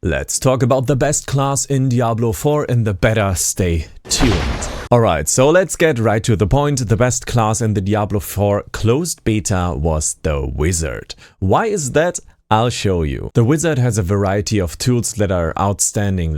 Let's talk about the best class in Diablo 4 in the beta. Stay tuned. Alright, so let's get right to the point. The best class in the Diablo 4 closed beta was the Wizard. Why is that? I'll show you. The Wizard has a variety of tools that are outstanding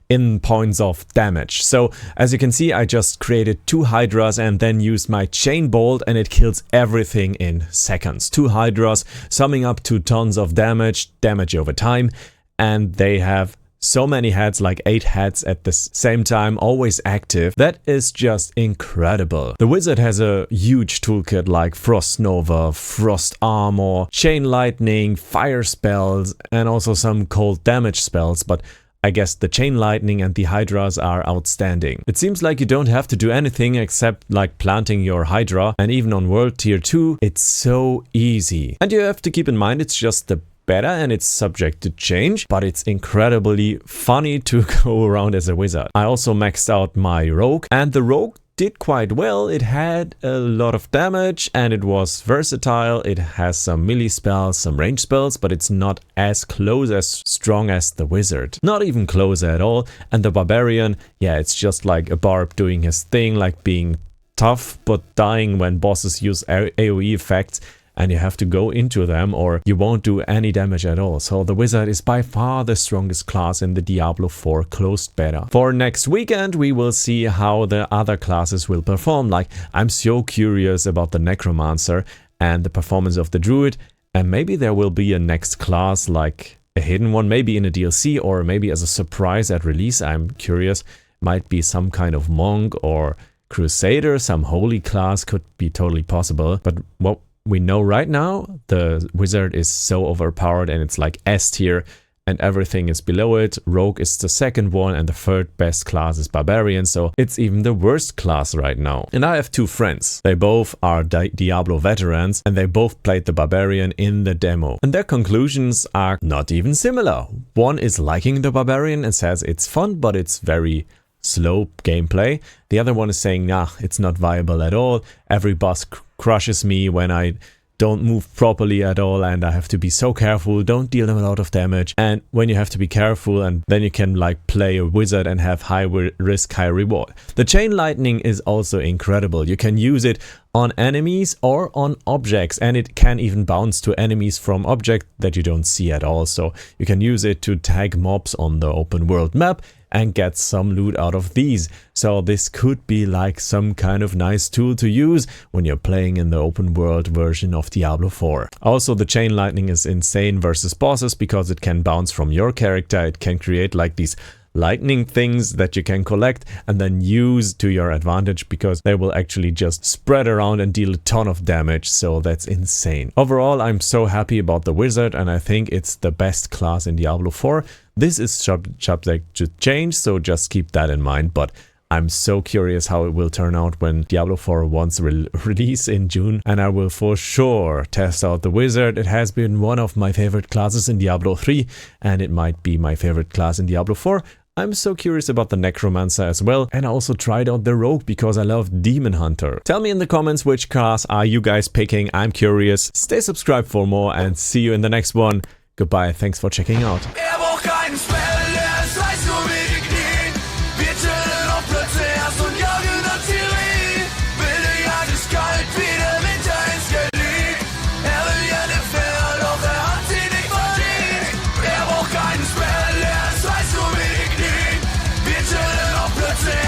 in points of damage. So as you can see, I just created 2 Hydras and then used my Chain Bolt and it kills everything in seconds. 2 Hydras summing up to tons of damage over time, and they have so many heads, like 8 heads at the same time, always active. That is just incredible. The Wizard has a huge toolkit like Frost Nova, Frost Armor, Chain Lightning, Fire spells, and also some cold damage spells, but I guess the Chain Lightning and the Hydras are outstanding. It seems like you don't have to do anything except like planting your Hydra, and even on World Tier 2, it's so easy. And you have to keep in mind it's just the beta and it's subject to change, but it's incredibly funny to go around as a wizard. I also maxed out my rogue, and the rogue did quite well. It had a lot of damage and it was versatile. It has some melee spells, some range spells, but it's not as strong as the wizard. Not even close at all. And the barbarian, yeah, it's just like a barb doing his thing, like being tough but dying when bosses use AoE effects, and you have to go into them or you won't do any damage at all. So the Wizard is by far the strongest class in the Diablo 4 closed beta. For next weekend, we will see how the other classes will perform. Like, I'm so curious about the Necromancer and the performance of the Druid, and maybe there will be a next class, like a hidden one, maybe in a DLC or maybe as a surprise at release. I'm curious. Might be some kind of monk or crusader, some holy class could be totally possible. But what we know right now, the Wizard is so overpowered and it's like S tier and everything is below it. Rogue is the second one and the third best class is Barbarian, so it's even the worst class right now. And I have 2 friends. They both are Diablo veterans and they both played the Barbarian in the demo. And their conclusions are not even similar. One is liking the Barbarian and says it's fun, but it's very slow gameplay. The other one is saying, nah, it's not viable at all. Every boss crushes me when I don't move properly at all and I have to be so careful, don't deal them a lot of damage. And when you have to be careful, and then you can like play a wizard and have high risk, high reward. The Chain Lightning is also incredible. You can use it on enemies or on objects, and it can even bounce to enemies from objects that you don't see at all. So you can use it to tag mobs on the open world map and get some loot out of these. So this could be like some kind of nice tool to use when you're playing in the open world version of Diablo 4. Also, the Chain Lightning is insane versus bosses because it can bounce from your character. It can create like these lightning things that you can collect and then use to your advantage, because they will actually just spread around and deal a ton of damage. So that's insane. Overall, I'm so happy about the Wizard and I think it's the best class in Diablo 4. This is subject to change, so just keep that in mind, but I'm so curious how it will turn out when Diablo 4 wants release in June, and I will for sure test out the Wizard. It has been one of my favorite classes in Diablo 3 and it might be my favorite class in Diablo 4. I'm so curious about the Necromancer as well, and I also tried out the Rogue because I love Demon Hunter. Tell me in the comments which class are you guys picking. I'm curious. Stay subscribed for more and see you in the next one. Goodbye, thanks for checking out.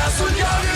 Erst und jage